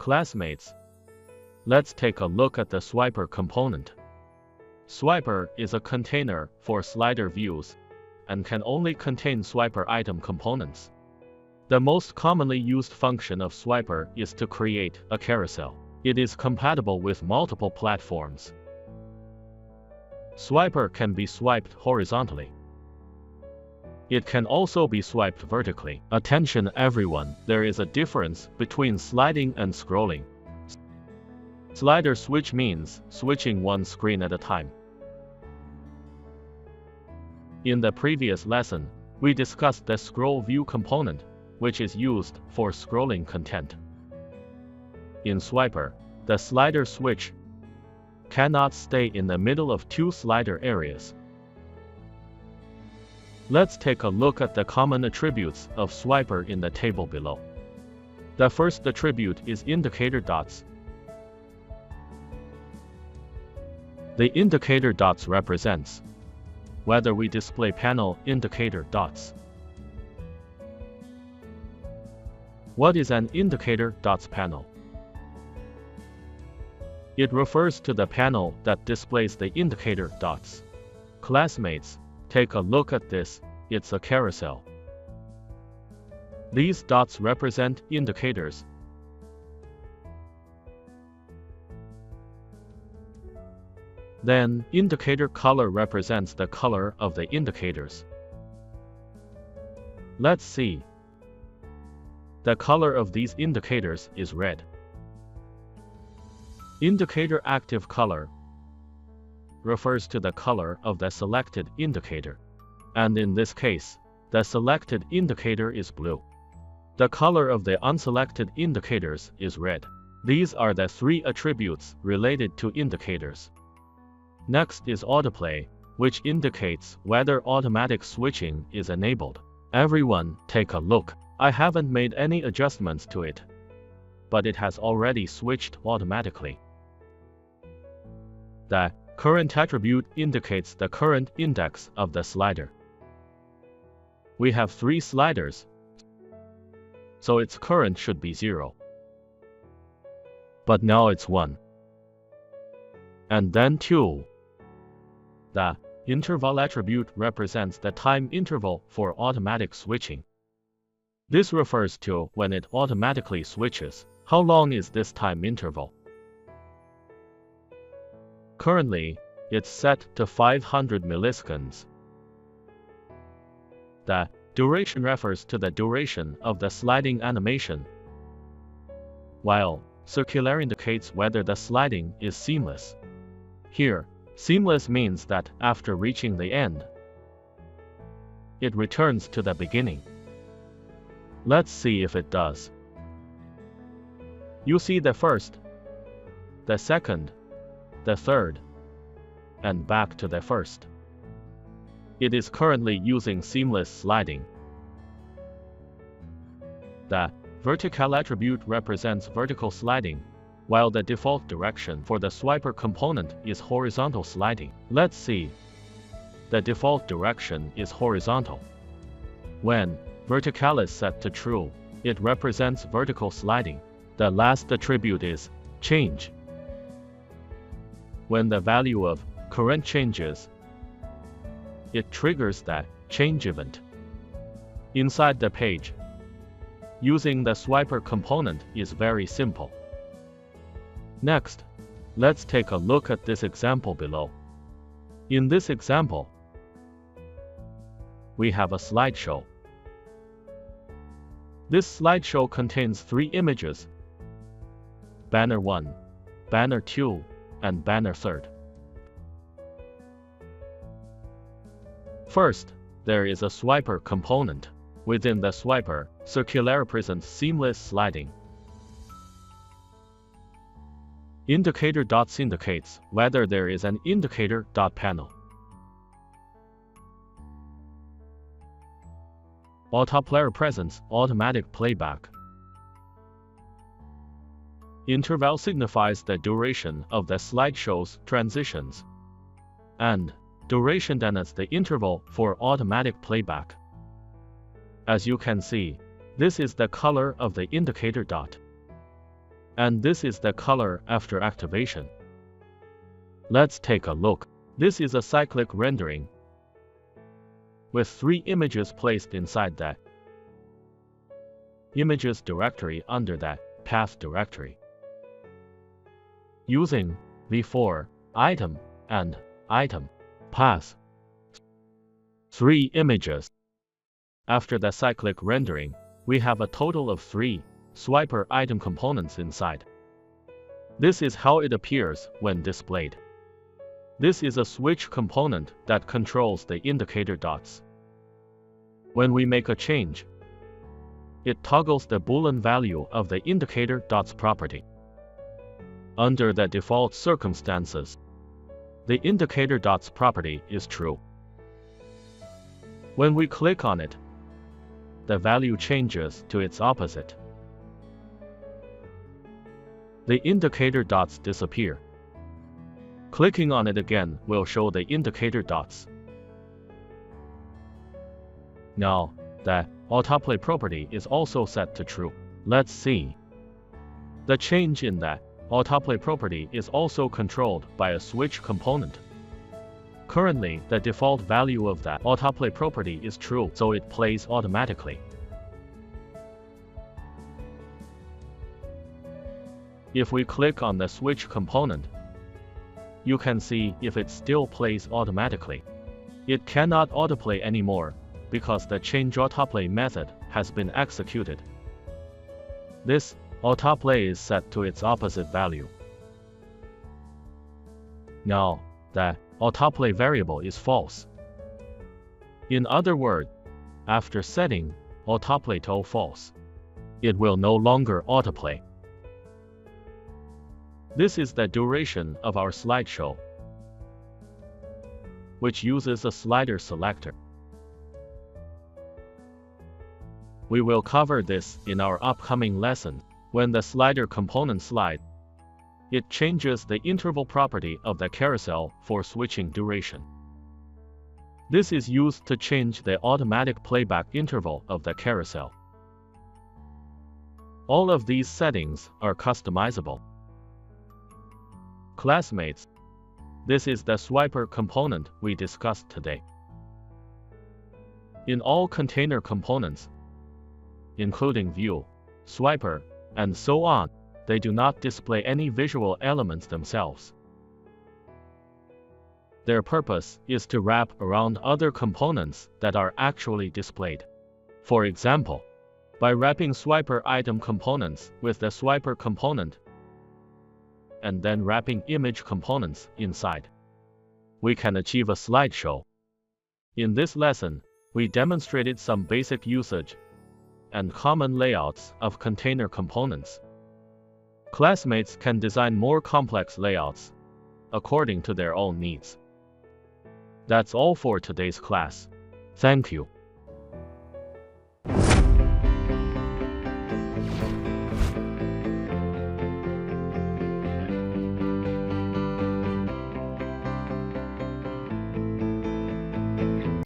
Classmates, let's take a look at the swiper component. Swiper is a container for slider views and can only contain swiper item components. The most commonly used function of swiper is to create a carousel. It is compatible with multiple platforms. Swiper can be swiped horizontally. It can also be swiped vertically. Attention everyone, there is a difference between sliding and scrolling. Slider switch means switching one screen at a time. In the previous lesson, we discussed the scroll view component, which is used for scrolling content. In swiper, the slider switch cannot stay in the middle of two slider areas. Let's take a look at the common attributes of swiper in the table below. The first attribute is indicator dots. The indicator dots represents whether we display panel indicator dots. What is an indicator dots panel? It refers to the panel that displays the indicator dots. Classmates, take a look at this, it's a carousel. These dots represent indicators. Then, indicator color represents the color of the indicators. Let's see. The color of these indicators is red. Indicator active color refers to the color of the selected indicator. And in this case, the selected indicator is blue. The color of the unselected indicators is red. These are the three attributes related to indicators. Next is autoplay, which indicates whether automatic switching is enabled. Everyone, take a look. I haven't made any adjustments to it, but it has already switched automatically. The current attribute indicates the current index of the slider. We have 3 sliders, so its current should be 0. But now it's 1. And then 2. The interval attribute represents the time interval for automatic switching. This refers to when it automatically switches. How long is this time interval? Currently, it's set to 500 milliseconds. The duration refers to the duration of the sliding animation, while circular indicates whether the sliding is seamless. Here, seamless means that after reaching the end, it returns to the beginning. Let's see if it does. You see the first, the second, the third, and back to the first. It is currently using seamless sliding. The vertical attribute represents vertical sliding, while the default direction for the swiper component is horizontal sliding. Let's see. The default direction is horizontal. When vertical is set to true, it represents vertical sliding. The last attribute is change. When the value of current changes, it triggers the change event. Inside the page, using the swiper component is very simple. Next, let's take a look at this example below. In this example, we have a slideshow. This slideshow contains 3 images: banner 1, banner 2, and banner 3. First, there is a swiper component. Within the swiper, circular presents seamless sliding. Indicator dots indicates whether there is an indicator dot panel. Autoplayer presents automatic playback. Interval signifies the duration of the slideshow's transitions, and duration denotes the interval for automatic playback. As you can see, this is the color of the indicator dot. And this is the color after activation. Let's take a look. This is a cyclic rendering with 3 images placed inside that images directory under that path directory. Using v4 item and item path 3 images. After the cyclic rendering, we have a total of 3 swiper item components inside. This is how it appears when displayed. This is a switch component that controls the indicator dots. When we make a change, it toggles the Boolean value of the indicator dots property. Under the default circumstances, the indicator dots property is true. When we click on it, the value changes to its opposite. The indicator dots disappear. Clicking on it again will show the indicator dots. Now, the autoplay property is also set to true. Let's see. The change in the autoplay property is also controlled by a switch component. Currently, the default value of the autoplay property is true, so it plays automatically. If we click on the switch component, you can see if it still plays automatically. It cannot autoplay anymore because the change autoplay method has been executed. This autoplay is set to its opposite value. Now, the autoplay variable is false. In other words, after setting autoplay to false, it will no longer autoplay. This is the duration of our slideshow, which uses a slider selector. We will cover this in our upcoming lesson. When the slider component slides, it changes the interval property of the carousel for switching duration. This is used to change the automatic playback interval of the carousel. All of these settings are customizable. Classmates, this is the swiper component we discussed today. In all container components, including view, swiper, and so on, they do not display any visual elements themselves. Their purpose is to wrap around other components that are actually displayed. For example, by wrapping swiper item components with the swiper component, and then wrapping image components inside, we can achieve a slideshow. In this lesson, we demonstrated some basic usage and common layouts of container components. Classmates can design more complex layouts according to their own needs. That's all for today's class. Thank you.